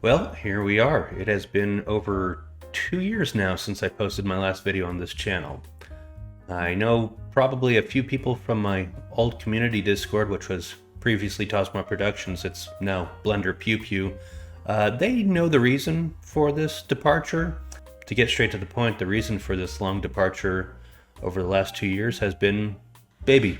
Well, here we are. It has been over 2 years now since I posted my last video on this channel. I know probably a few people from my old community Discord, which was previously Tosma Productions, it's now Blender Pew Pew. They know the reason for this departure. To get straight to the point, the reason for this long departure over the last 2 years has been baby.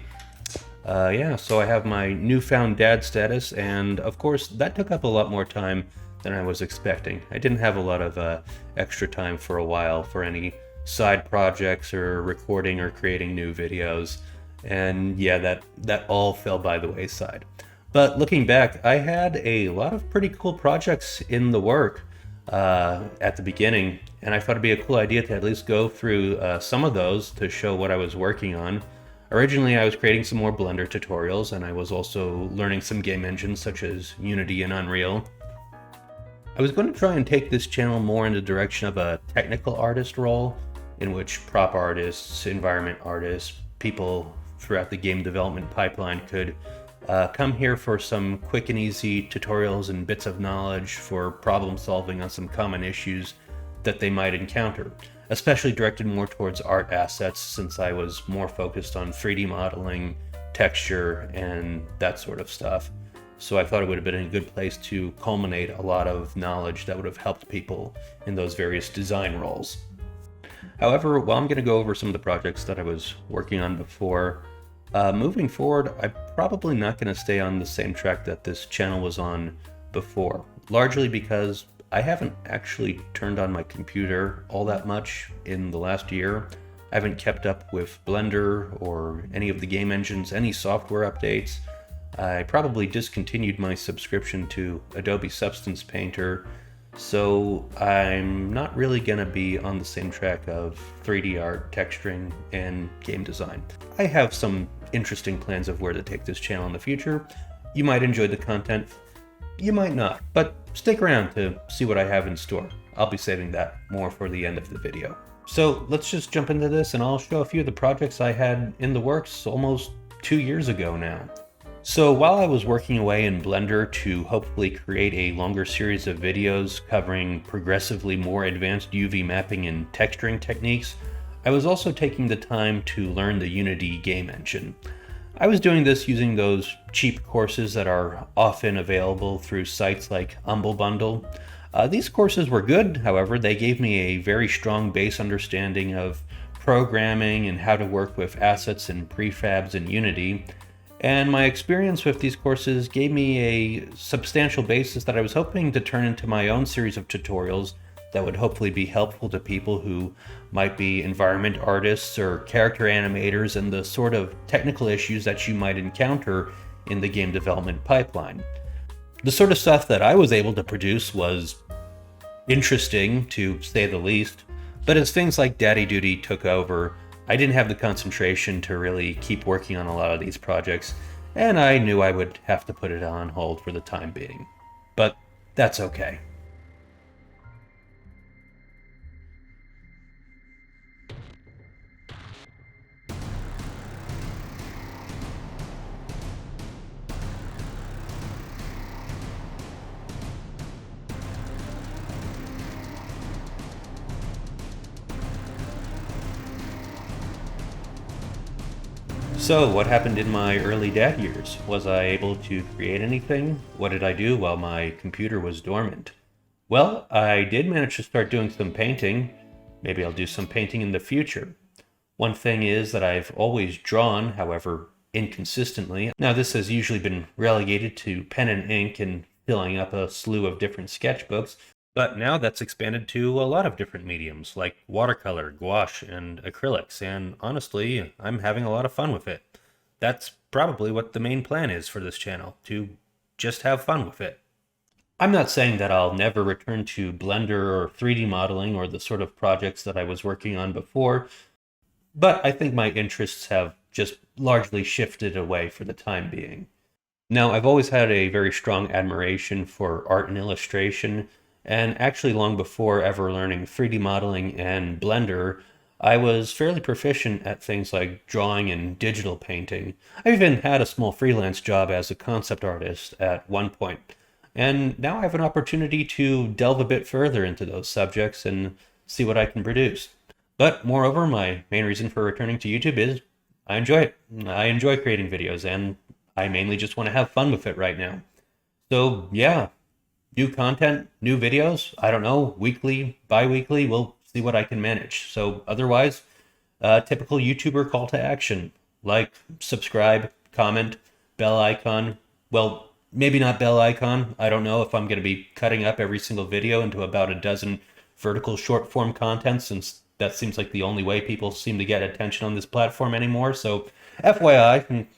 So I have my newfound dad status, and of course that took up a lot more time than I was expecting. I didn't have a lot of extra time for a while for any side projects or recording or creating new videos, and yeah, that all fell by the wayside. But looking back, I had a lot of pretty cool projects in the work at the beginning, and I thought it'd be a cool idea to at least go through some of those to show what I was working on. Originally, I was creating some more Blender tutorials, and I was also learning some game engines such as Unity and Unreal. I was going to try and take this channel more in the direction of a technical artist role, in which prop artists, environment artists, people throughout the game development pipeline could come here for some quick and easy tutorials and bits of knowledge for problem solving on some common issues that they might encounter, especially directed more towards art assets, since I was more focused on 3D modeling, texture, and that sort of stuff. So I thought it would have been a good place to culminate a lot of knowledge that would have helped people in those various design roles. However, while I'm going to go over some of the projects that I was working on before, moving forward, I'm probably not going to stay on the same track that this channel was on before, largely because I haven't actually turned on my computer all that much in the last year. I haven't kept up with Blender or any of the game engines, any software updates. I probably discontinued my subscription to Adobe Substance Painter, so I'm not really going to be on the same track of 3D art, texturing, and game design. I have some interesting plans of where to take this channel in the future. You might enjoy the content, you might not, but stick around to see what I have in store. I'll be saving that more for the end of the video. So let's just jump into this, and I'll show a few of the projects I had in the works almost 2 years ago now. So while I was working away in Blender to hopefully create a longer series of videos covering progressively more advanced UV mapping and texturing techniques, I was also taking the time to learn the Unity game engine. I was doing this using those cheap courses that are often available through sites like Humble Bundle. These courses were good, however, they gave me a very strong base understanding of programming and how to work with assets and prefabs in Unity. And my experience with these courses gave me a substantial basis that I was hoping to turn into my own series of tutorials that would hopefully be helpful to people who might be environment artists or character animators and the sort of technical issues that you might encounter in the game development pipeline. The sort of stuff that I was able to produce was interesting, to say the least, but as things like Daddy Duty took over, I didn't have the concentration to really keep working on a lot of these projects, and I knew I would have to put it on hold for the time being. But that's okay. So, what happened in my early dad years? Was I able to create anything? What did I do while my computer was dormant? Well, I did manage to start doing some painting. Maybe I'll do some painting in the future. One thing is that I've always drawn, however inconsistently. Now, this has usually been relegated to pen and ink and filling up a slew of different sketchbooks, but now that's expanded to a lot of different mediums, like watercolor, gouache, and acrylics, and honestly, I'm having a lot of fun with it. That's probably what the main plan is for this channel, to just have fun with it. I'm not saying that I'll never return to Blender or 3D modeling or the sort of projects that I was working on before, but I think my interests have just largely shifted away for the time being. Now, I've always had a very strong admiration for art and illustration, and actually long before ever learning 3D modeling and Blender, I was fairly proficient at things like drawing and digital painting. I even had a small freelance job as a concept artist at one point. And now I have an opportunity to delve a bit further into those subjects and see what I can produce. But moreover, my main reason for returning to YouTube is I enjoy it. I enjoy creating videos, and I mainly just want to have fun with it right now. So, yeah, new content, new videos, I don't know, weekly, bi weekly, we'll see what I can manage. So, otherwise, typical YouTuber call to action like, subscribe, comment, bell icon. Well, maybe not bell icon. I don't know if I'm going to be cutting up every single video into about a dozen vertical short form content, since that seems like the only way people seem to get attention on this platform anymore. So, FYI,